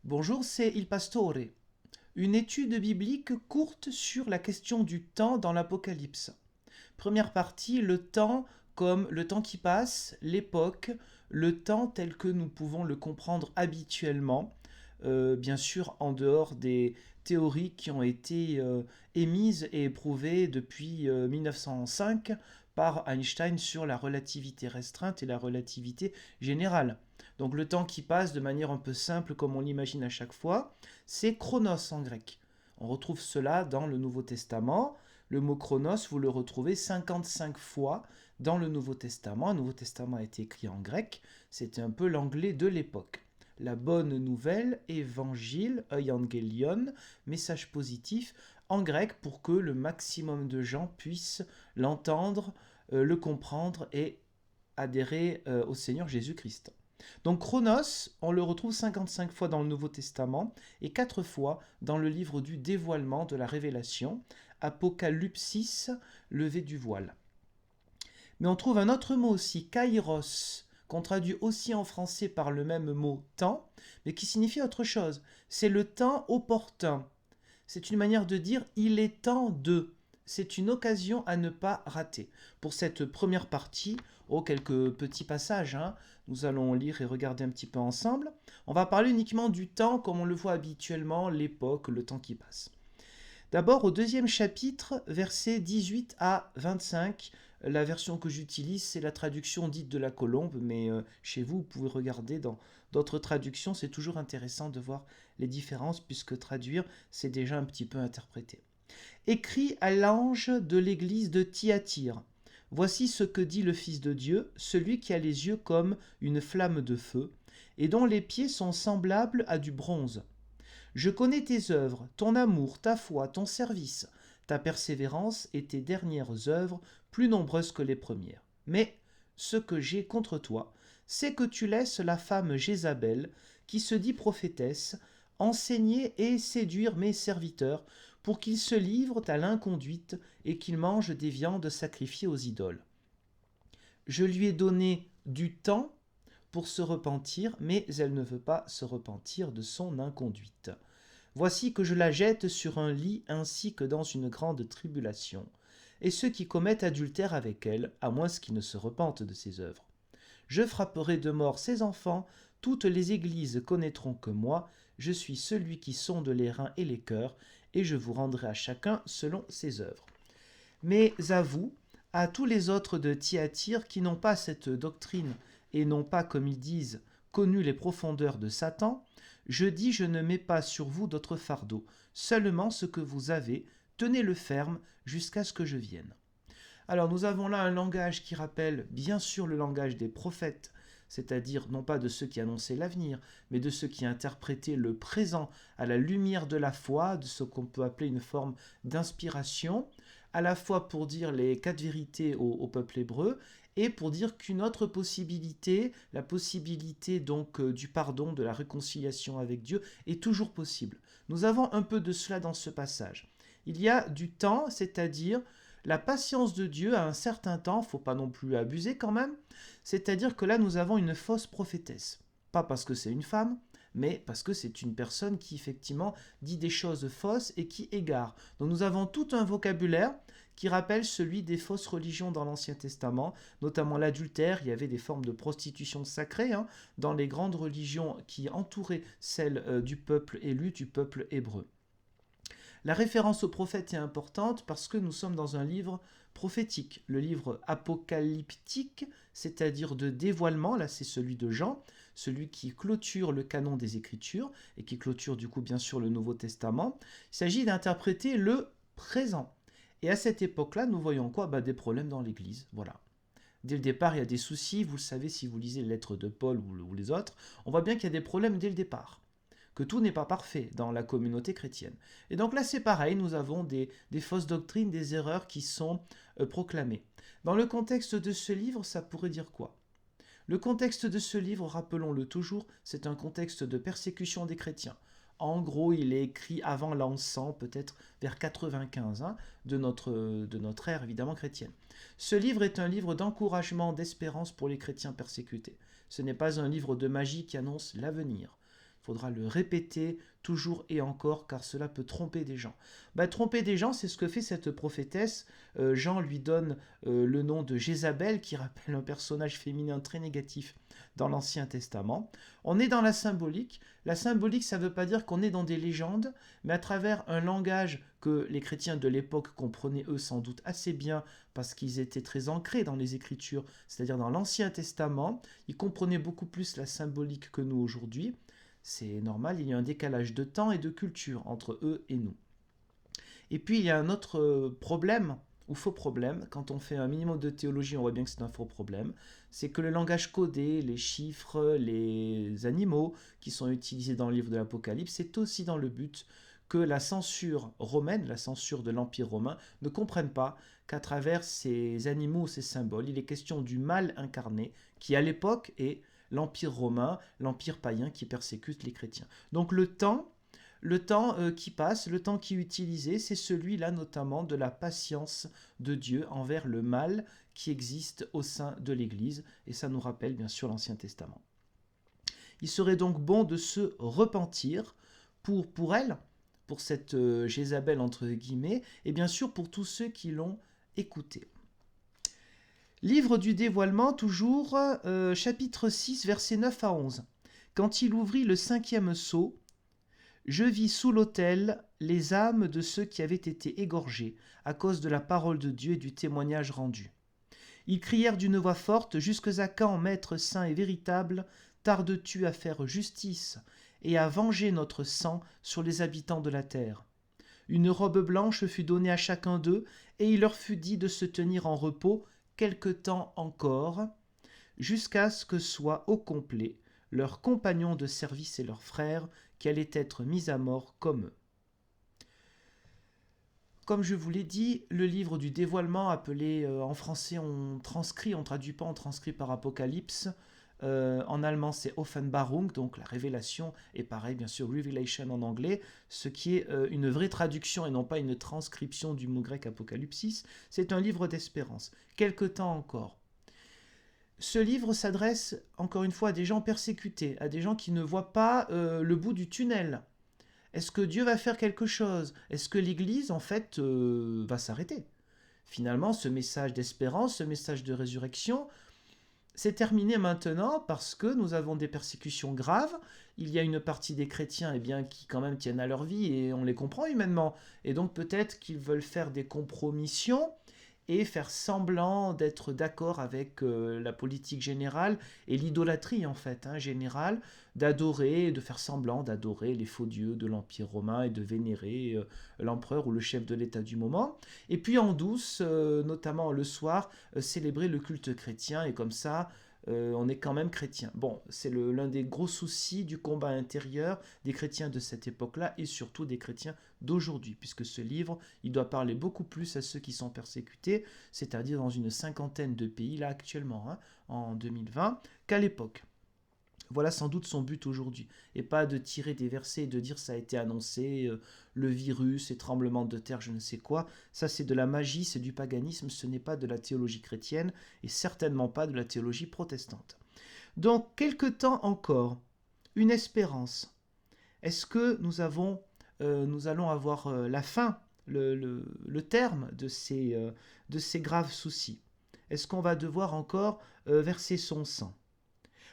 Bonjour, c'est Il Pastore, une étude biblique courte sur la question du temps dans l'Apocalypse. Première partie, le temps comme le temps qui passe, l'époque, le temps tel que nous pouvons le comprendre habituellement, bien sûr en dehors des théories qui ont été émises et éprouvées depuis 1905 par Einstein sur la relativité restreinte et la relativité générale. Donc le temps qui passe de manière un peu simple comme on l'imagine à chaque fois, c'est chronos en grec. On retrouve cela dans le Nouveau Testament. Le mot chronos, vous le retrouvez 55 fois dans le Nouveau Testament. Le Nouveau Testament a été écrit en grec, c'était un peu l'anglais de l'époque. La bonne nouvelle, évangile, euangelion, message positif, en grec pour que le maximum de gens puissent l'entendre, le comprendre et adhérer au Seigneur Jésus-Christ. Donc Chronos, on le retrouve 55 fois dans le Nouveau Testament et 4 fois dans le livre du dévoilement de la révélation, Apocalypsis, levé du voile. Mais on trouve un autre mot aussi, kairos, qu'on traduit aussi en français par le même mot temps, mais qui signifie autre chose. C'est le temps opportun. C'est une manière de dire il est temps de. C'est une occasion à ne pas rater. Pour cette première partie, quelques petits passages, nous allons lire et regarder un petit peu ensemble. On va parler uniquement du temps comme on le voit habituellement, l'époque, le temps qui passe. D'abord, au deuxième chapitre, versets 18 à 25, la version que j'utilise, c'est la traduction dite de la Colombe, mais chez vous, vous pouvez regarder dans d'autres traductions, c'est toujours intéressant de voir les différences, puisque traduire, c'est déjà un petit peu interpréter. Écrit à l'ange de l'église de Thyatire. Voici ce que dit le Fils de Dieu, celui qui a les yeux comme une flamme de feu, et dont les pieds sont semblables à du bronze. Je connais tes œuvres, ton amour, ta foi, ton service, ta persévérance et tes dernières œuvres, plus nombreuses que les premières. Mais ce que j'ai contre toi, c'est que tu laisses la femme Jézabel, qui se dit prophétesse, enseigner et séduire mes serviteurs pour qu'ils se livrent à l'inconduite et qu'ils mangent des viandes sacrifiées aux idoles. Je lui ai donné du temps pour se repentir, mais elle ne veut pas se repentir de son inconduite. Voici que je la jette sur un lit ainsi que dans une grande tribulation, et ceux qui commettent adultère avec elle, à moins qu'ils ne se repentent de ses œuvres. Je frapperai de mort ses enfants, toutes les églises connaîtront que moi, je suis celui qui sonde les reins et les cœurs, et je vous rendrai à chacun selon ses œuvres. Mais à vous, à tous les autres de Thyatire qui n'ont pas cette doctrine et n'ont pas, comme ils disent, connu les profondeurs de Satan, je dis je ne mets pas sur vous d'autre fardeau, seulement ce que vous avez, tenez-le ferme jusqu'à ce que je vienne. Alors nous avons là un langage qui rappelle bien sûr le langage des prophètes, c'est-à-dire non pas de ceux qui annonçaient l'avenir, mais de ceux qui interprétaient le présent à la lumière de la foi, de ce qu'on peut appeler une forme d'inspiration, à la fois pour dire les quatre vérités au peuple hébreu, et pour dire qu'une autre possibilité, la possibilité donc du pardon, de la réconciliation avec Dieu, est toujours possible. Nous avons un peu de cela dans ce passage. Il y a du temps, c'est-à-dire la patience de Dieu à un certain temps, faut pas non plus abuser quand même, c'est-à-dire que là nous avons une fausse prophétesse. Pas parce que c'est une femme, mais parce que c'est une personne qui effectivement dit des choses fausses et qui égare. Donc nous avons tout un vocabulaire qui rappelle celui des fausses religions dans l'Ancien Testament, notamment l'adultère. Il y avait des formes de prostitution sacrée dans les grandes religions qui entouraient celles du peuple élu, du peuple hébreu. La référence au prophète est importante parce que nous sommes dans un livre prophétique, le livre apocalyptique, c'est-à-dire de dévoilement, là c'est celui de Jean, celui qui clôture le canon des Écritures et qui clôture du coup bien sûr le Nouveau Testament. Il s'agit d'interpréter le présent. Et à cette époque-là, nous voyons quoi ? Des problèmes dans l'Église, voilà. Dès le départ, il y a des soucis, vous le savez si vous lisez les lettres de Paul ou les autres, on voit bien qu'il y a des problèmes dès le départ, que tout n'est pas parfait dans la communauté chrétienne. Et donc là, c'est pareil, nous avons des fausses doctrines, des erreurs qui sont proclamées. Dans le contexte de ce livre, ça pourrait dire quoi ? Le contexte de ce livre, rappelons-le toujours, c'est un contexte de persécution des chrétiens. En gros, il est écrit avant l'an 100, peut-être vers 95 de notre ère évidemment chrétienne. Ce livre est un livre d'encouragement, d'espérance pour les chrétiens persécutés. Ce n'est pas un livre de magie qui annonce l'avenir. Il faudra le répéter toujours et encore, car cela peut tromper des gens. Tromper des gens, c'est ce que fait cette prophétesse. Jean lui donne le nom de Jézabel, qui rappelle un personnage féminin très négatif dans l'Ancien Testament. On est dans la symbolique. La symbolique, ça ne veut pas dire qu'on est dans des légendes, mais à travers un langage que les chrétiens de l'époque comprenaient eux sans doute assez bien, parce qu'ils étaient très ancrés dans les Écritures, c'est-à-dire dans l'Ancien Testament. Ils comprenaient beaucoup plus la symbolique que nous aujourd'hui. C'est normal, il y a un décalage de temps et de culture entre eux et nous. Et puis il y a un autre problème, ou faux problème, quand on fait un minimum de théologie, on voit bien que c'est un faux problème, c'est que le langage codé, les chiffres, les animaux qui sont utilisés dans le livre de l'Apocalypse, c'est aussi dans le but que la censure romaine, la censure de l'Empire romain, ne comprenne pas qu'à travers ces animaux, ces symboles, il est question du mal incarné, qui à l'époque est l'Empire romain, l'Empire païen qui persécute les chrétiens. Donc le temps qui passe, le temps qui est utilisé, c'est celui-là notamment de la patience de Dieu envers le mal qui existe au sein de l'Église, et ça nous rappelle bien sûr l'Ancien Testament. Il serait donc bon de se repentir pour elle, pour cette Jézabel entre guillemets, et bien sûr pour tous ceux qui l'ont écoutée. Livre du dévoilement, toujours, chapitre 6, versets 9 à 11. Quand il ouvrit le 5e sceau, je vis sous l'autel les âmes de ceux qui avaient été égorgés à cause de la parole de Dieu et du témoignage rendu. Ils crièrent d'une voix forte, « Jusque à quand, Maître saint et véritable, tardes-tu à faire justice et à venger notre sang sur les habitants de la terre ?» Une robe blanche fut donnée à chacun d'eux, et il leur fut dit de se tenir en repos quelque temps encore, jusqu'à ce que soient au complet leurs compagnons de service et leurs frères, qui allaient être mis à mort comme eux. Comme je vous l'ai dit, le livre du dévoilement, appelé en français, on traduit pas, on transcrit par Apocalypse. En allemand, c'est Offenbarung, donc la révélation, et pareil, bien sûr, Revelation en anglais, ce qui est une vraie traduction et non pas une transcription du mot grec apocalypsis. C'est un livre d'espérance. Quelque temps encore. Ce livre s'adresse, encore une fois, à des gens persécutés, à des gens qui ne voient pas le bout du tunnel. Est-ce que Dieu va faire quelque chose? Est-ce que l'Église, en fait, va s'arrêter? Finalement, ce message d'espérance, ce message de résurrection, c'est terminé maintenant parce que nous avons des persécutions graves. Il y a une partie des chrétiens qui quand même tiennent à leur vie et on les comprend humainement. Et donc peut-être qu'ils veulent faire des compromissions et faire semblant d'être d'accord avec la politique générale et l'idolâtrie en fait générale, d'adorer, de faire semblant d'adorer les faux dieux de l'Empire romain et de vénérer l'empereur ou le chef de l'État du moment. Et puis en douce, notamment le soir, célébrer le culte chrétien et comme ça, on est quand même chrétien. Bon, c'est l'un des gros soucis du combat intérieur des chrétiens de cette époque-là et surtout des chrétiens d'aujourd'hui, puisque ce livre, il doit parler beaucoup plus à ceux qui sont persécutés, c'est-à-dire dans une 50aine de pays, là actuellement, en 2020, qu'à l'époque. Voilà sans doute son but aujourd'hui, et pas de tirer des versets et de dire ça a été annoncé, le virus et tremblement de terre, je ne sais quoi. Ça c'est de la magie, c'est du paganisme, ce n'est pas de la théologie chrétienne, et certainement pas de la théologie protestante. Donc, quelque temps encore, une espérance. Est-ce que nous allons avoir la fin, le terme de ces graves soucis? Est-ce qu'on va devoir encore verser son sang?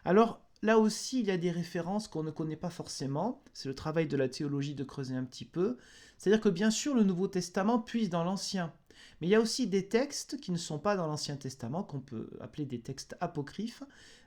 Alors, là aussi, il y a des références qu'on ne connaît pas forcément. C'est le travail de la théologie de creuser un petit peu. C'est-à-dire que bien sûr, le Nouveau Testament puise dans l'Ancien. Mais il y a aussi des textes qui ne sont pas dans l'Ancien Testament, qu'on peut appeler des textes apocryphes,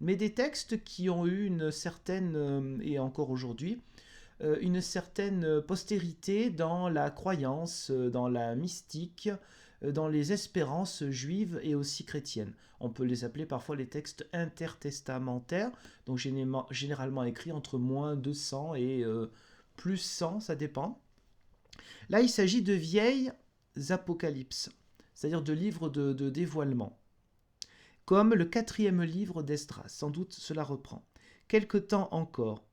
mais des textes qui ont eu une certaine, et encore aujourd'hui, une certaine postérité dans la croyance, dans la mystique, dans les espérances juives et aussi chrétiennes. On peut les appeler parfois les textes intertestamentaires, donc généralement écrits entre moins 200 et plus 100, ça dépend. Là, il s'agit de vieilles apocalypses, c'est-à-dire de livres de dévoilement, comme le 4e livre d'Esdras. Sans doute cela reprend. Quelque temps encore.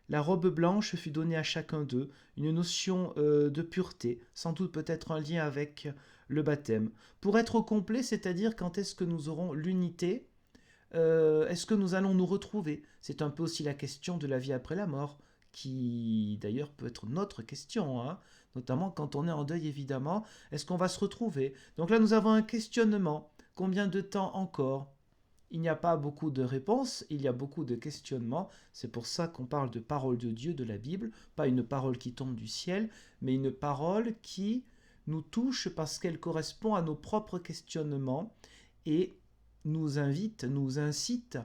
La robe blanche fut donnée à chacun d'eux, une notion de pureté, sans doute peut-être un lien avec le baptême. Pour être au complet, c'est-à-dire quand est-ce que nous aurons l'unité Est-ce que nous allons nous retrouver? C'est un peu aussi la question de la vie après la mort, qui d'ailleurs peut être notre question, hein, notamment quand on est en deuil évidemment. Est-ce qu'on va se retrouver? Donc là nous avons un questionnement. Combien de temps encore? Il n'y a pas beaucoup de réponses, il y a beaucoup de questionnements. C'est pour ça qu'on parle de parole de Dieu, de la Bible, pas une parole qui tombe du ciel, mais une parole qui nous touche parce qu'elle correspond à nos propres questionnements et nous invite, nous incite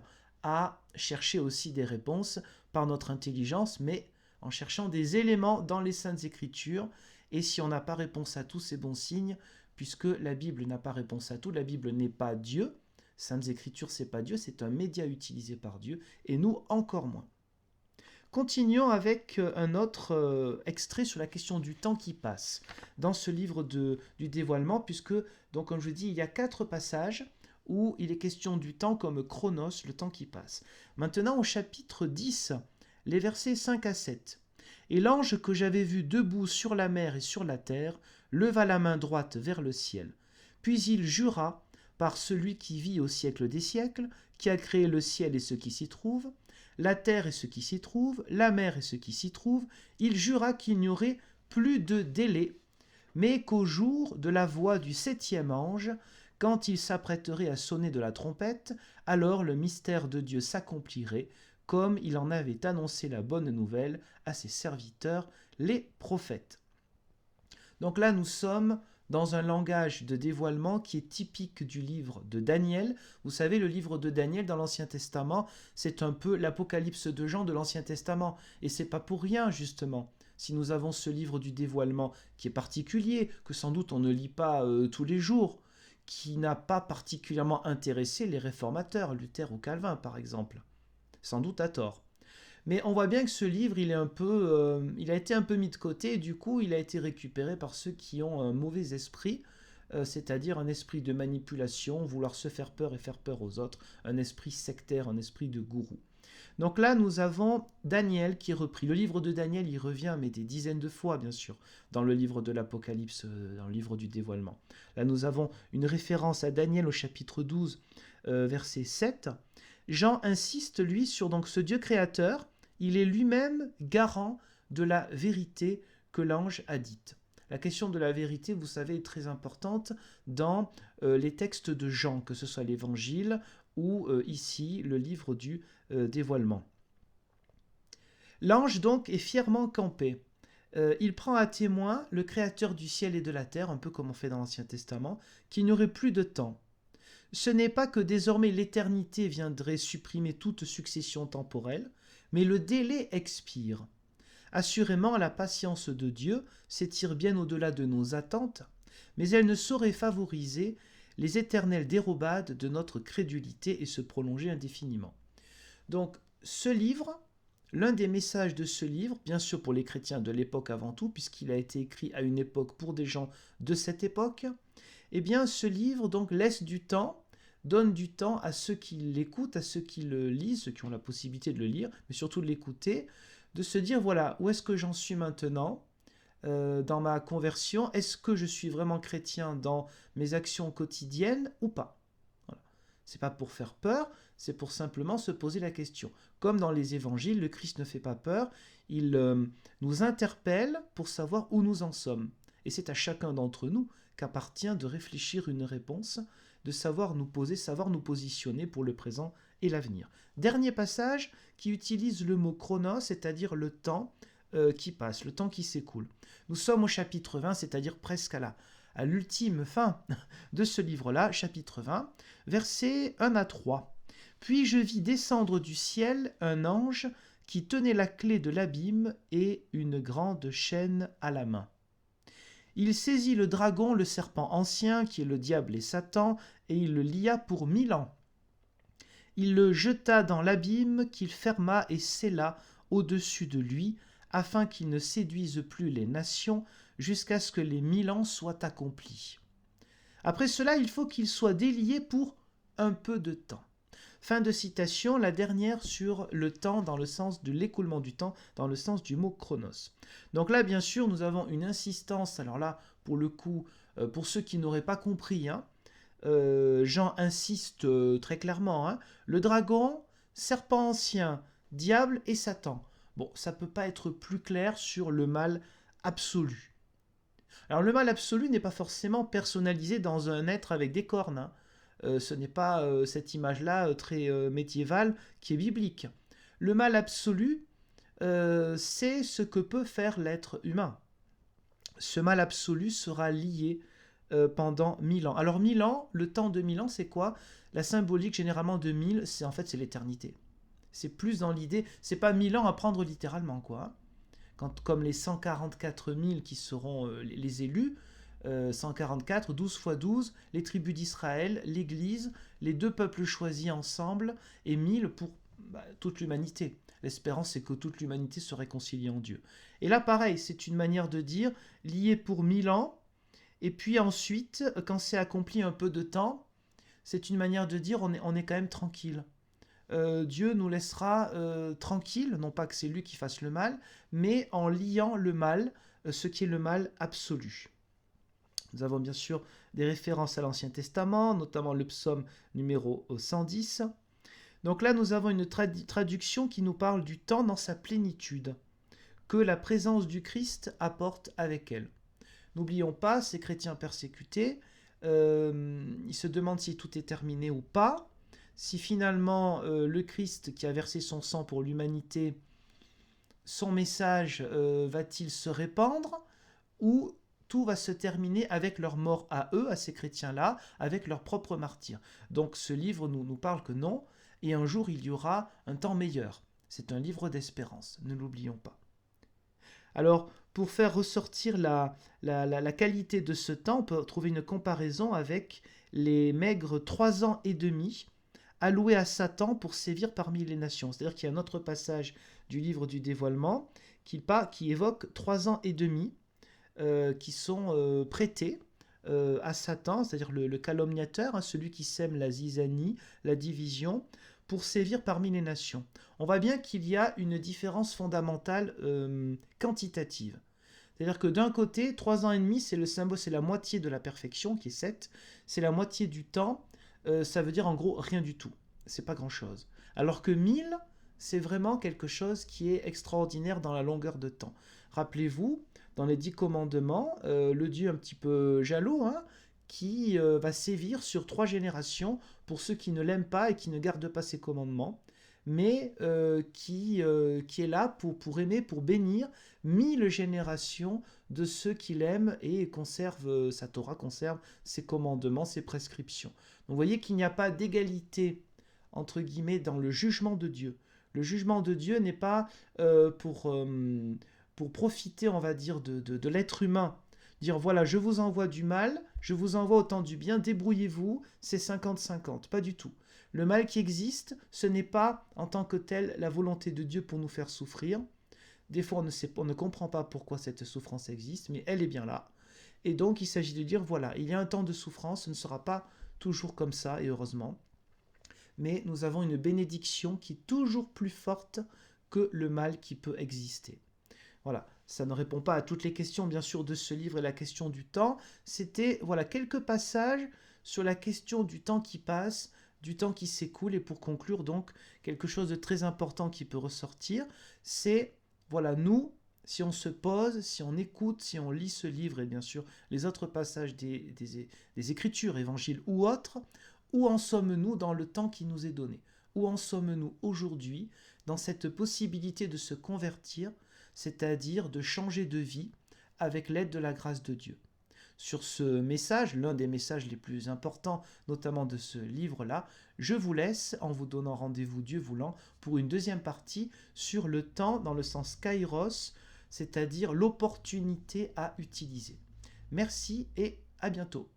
à chercher aussi des réponses par notre intelligence, mais en cherchant des éléments dans les Saintes Écritures. Et si on n'a pas réponse à tout, c'est bon signe, puisque la Bible n'a pas réponse à tout, la Bible n'est pas Dieu. Saintes Écritures, c'est pas Dieu, c'est un média utilisé par Dieu, et nous encore moins. Continuons avec un autre extrait sur la question du temps qui passe dans ce livre du dévoilement, puisque, donc, comme je dis, il y a 4 passages où il est question du temps comme chronos, le temps qui passe. Maintenant, au chapitre 10, les versets 5 à 7. Et l'ange que j'avais vu debout sur la mer et sur la terre leva la main droite vers le ciel. Puis il jura par celui qui vit au siècle des siècles, qui a créé le ciel et ce qui s'y trouve, la terre et ce qui s'y trouve, la mer et ce qui s'y trouve, il jura qu'il n'y aurait plus de délai, mais qu'au jour de la voix du 7e ange, quand il s'apprêterait à sonner de la trompette, alors le mystère de Dieu s'accomplirait, comme il en avait annoncé la bonne nouvelle à ses serviteurs, les prophètes. Donc là, nous sommes dans un langage de dévoilement qui est typique du livre de Daniel. Vous savez, le livre de Daniel dans l'Ancien Testament, c'est un peu l'Apocalypse de Jean de l'Ancien Testament. Et c'est pas pour rien, justement. Si nous avons ce livre du dévoilement qui est particulier, que sans doute on ne lit pas tous les jours, qui n'a pas particulièrement intéressé les réformateurs, Luther ou Calvin par exemple. Sans doute à tort. Mais on voit bien que ce livre, il a été un peu mis de côté, et du coup, il a été récupéré par ceux qui ont un mauvais esprit, c'est-à-dire un esprit de manipulation, vouloir se faire peur et faire peur aux autres, un esprit sectaire, un esprit de gourou. Donc là, nous avons Daniel qui est repris. Le livre de Daniel, il revient, mais des dizaines de fois, bien sûr, dans le livre de l'Apocalypse, dans le livre du dévoilement. Là, nous avons une référence à Daniel au chapitre 12, verset 7. Jean insiste, lui, sur donc ce Dieu créateur. Il est lui-même garant de la vérité que l'ange a dite. La question de la vérité, vous savez, est très importante dans les textes de Jean, que ce soit l'Évangile ou ici le livre du dévoilement. L'ange donc est fièrement campé. Il prend à témoin le Créateur du ciel et de la terre, un peu comme on fait dans l'Ancien Testament, qu'il n'y aurait plus de temps. Ce n'est pas que désormais l'éternité viendrait supprimer toute succession temporelle, mais le délai expire. Assurément, la patience de Dieu s'étire bien au-delà de nos attentes, mais elle ne saurait favoriser les éternelles dérobades de notre crédulité et se prolonger indéfiniment. Donc, ce livre, l'un des messages de ce livre, bien sûr pour les chrétiens de l'époque avant tout, puisqu'il a été écrit à une époque pour des gens de cette époque, eh bien, ce livre donc laisse du temps, donne du temps à ceux qui l'écoutent, à ceux qui le lisent, ceux qui ont la possibilité de le lire, mais surtout de l'écouter, de se dire, voilà, où est-ce que j'en suis maintenant dans ma conversion? Est-ce que je suis vraiment chrétien dans mes actions quotidiennes ou pas? Voilà. C'est pas pour faire peur, c'est pour simplement se poser la question. Comme dans les évangiles, le Christ ne fait pas peur, il nous interpelle pour savoir où nous en sommes. Et c'est à chacun d'entre nous qu'appartient de réfléchir une réponse, de savoir nous poser, savoir nous positionner pour le présent et l'avenir. Dernier passage qui utilise le mot chronos, c'est-à-dire le temps qui passe, le temps qui s'écoule. Nous sommes au chapitre 20, c'est-à-dire presque à l'ultime fin de ce livre-là, chapitre 20, versets 1 à 3. Puis je vis descendre du ciel un ange qui tenait la clé de l'abîme et une grande chaîne à la main. Il saisit le dragon, le serpent ancien, qui est le diable et Satan, et il le lia pour 1000 ans. Il le jeta dans l'abîme qu'il ferma et scella au-dessus de lui, afin qu'il ne séduise plus les nations, jusqu'à ce que les 1000 ans soient accomplis. Après cela, il faut qu'il soit délié pour un peu de temps. Fin de citation, la dernière sur le temps dans le sens de l'écoulement du temps, dans le sens du mot chronos. Donc là, bien sûr, nous avons une insistance, alors là, pour le coup, pour ceux qui n'auraient pas compris, Jean insiste très clairement, hein, le dragon, serpent ancien, diable et Satan. Bon, ça ne peut pas être plus clair sur le mal absolu. Alors le mal absolu n'est pas forcément personnalisé dans un être avec des cornes, hein. Ce n'est pas cette image-là très médiévale qui est biblique. Le mal absolu, c'est ce que peut faire l'être humain. Ce mal absolu sera lié pendant 1000 ans. Alors 1000 ans, le temps de 1000 ans, c'est quoi? La symbolique généralement de 1000, c'est l'éternité. C'est plus dans l'idée, c'est pas 1000 ans à prendre littéralement, quoi. Comme les 144 000 qui seront les élus, 144, 12 fois 12, les tribus d'Israël, l'Église, les deux peuples choisis ensemble, et 1000 pour toute l'humanité. L'espérance, c'est que toute l'humanité se réconcilie en Dieu. Et là, pareil, c'est une manière de dire, lié pour 1000 ans, et puis ensuite, quand c'est accompli un peu de temps, c'est une manière de dire, on est quand même tranquille. Dieu nous laissera tranquille, non pas que c'est lui qui fasse le mal, mais en liant le mal, ce qui est le mal absolu. Nous avons bien sûr des références à l'Ancien Testament, notamment le psaume numéro 110. Donc là, nous avons une traduction qui nous parle du temps dans sa plénitude, que la présence du Christ apporte avec elle. N'oublions pas, ces chrétiens persécutés, ils se demandent si tout est terminé ou pas, si finalement le Christ qui a versé son sang pour l'humanité, son message va-t-il se répandre, ou tout va se terminer avec leur mort à eux, à ces chrétiens-là, avec leur propre martyr. Donc ce livre nous parle que non, et un jour il y aura un temps meilleur. C'est un livre d'espérance, ne l'oublions pas. Alors, pour faire ressortir la qualité de ce temps, on peut trouver une comparaison avec les maigres 3 ans et demi alloués à Satan pour sévir parmi les nations. C'est-à-dire qu'il y a un autre passage du livre du dévoilement qui évoque 3 ans et demi qui sont prêtés à Satan, c'est-à-dire le calomniateur, hein, celui qui sème la zizanie, la division, pour sévir parmi les nations. On voit bien qu'il y a une différence fondamentale quantitative. C'est-à-dire que d'un côté, 3 ans et demi, c'est le symbole, c'est la moitié de la perfection, qui est 7, c'est la moitié du temps, ça veut dire en gros rien du tout, c'est pas grand-chose. Alors que 1000, c'est vraiment quelque chose qui est extraordinaire dans la longueur de temps. Rappelez-vous, dans les 10 commandements, le Dieu un petit peu jaloux, hein, qui va sévir sur 3 générations pour ceux qui ne l'aiment pas et qui ne gardent pas ses commandements, mais qui est là pour aimer, pour bénir 1000 générations de ceux qui l'aiment et conservent sa Torah, conservent ses commandements, ses prescriptions. Donc vous voyez qu'il n'y a pas d'égalité, entre guillemets, dans le jugement de Dieu. Le jugement de Dieu n'est pas pour profiter, on va dire, de l'être humain. Dire, voilà, je vous envoie du mal, je vous envoie autant du bien, débrouillez-vous, c'est 50-50. Pas du tout. Le mal qui existe, ce n'est pas en tant que tel la volonté de Dieu pour nous faire souffrir. Des fois, on ne comprend pas pourquoi cette souffrance existe, mais elle est bien là. Et donc, il s'agit de dire, voilà, il y a un temps de souffrance, ce ne sera pas toujours comme ça, et heureusement. Mais nous avons une bénédiction qui est toujours plus forte que le mal qui peut exister. Voilà, ça ne répond pas à toutes les questions, bien sûr, de ce livre et la question du temps. C'était, voilà, quelques passages sur la question du temps qui passe, du temps qui s'écoule. Et pour conclure, donc, quelque chose de très important qui peut ressortir, c'est, voilà, nous, si on se pose, si on écoute, si on lit ce livre et bien sûr les autres passages des Écritures, évangiles ou autres, où en sommes-nous dans le temps qui nous est donné? Où en sommes-nous aujourd'hui dans cette possibilité de se convertir, c'est-à-dire de changer de vie avec l'aide de la grâce de Dieu? Sur ce message, l'un des messages les plus importants, notamment de ce livre-là, je vous laisse en vous donnant rendez-vous, Dieu voulant, pour une deuxième partie sur le temps dans le sens kairos, c'est-à-dire l'opportunité à utiliser. Merci et à bientôt.